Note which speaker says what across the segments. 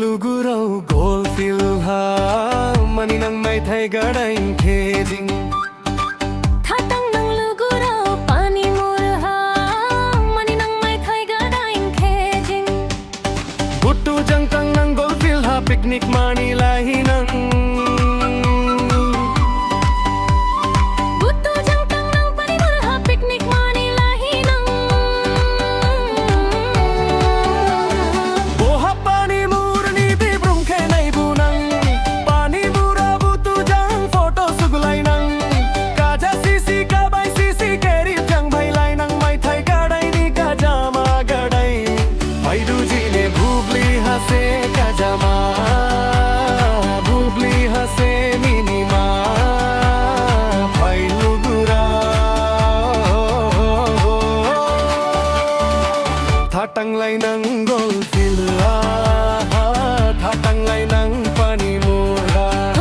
Speaker 1: luguraw goldfield ha maninang may thay gadaing kheding
Speaker 2: Thatang ng luguraw panimurha maninang may thay gadaing kheding
Speaker 1: Buttu jangtang ng goldfield ha picnic manilahi nang Tatanglay ng goldfield tatanglay ng panimura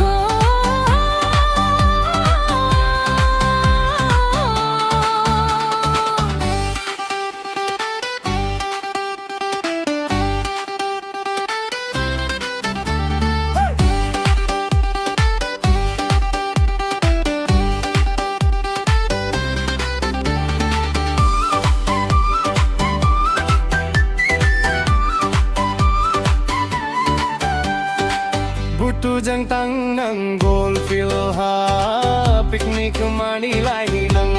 Speaker 1: Buttu jangtang ng goldfield ha picnic manilahi nang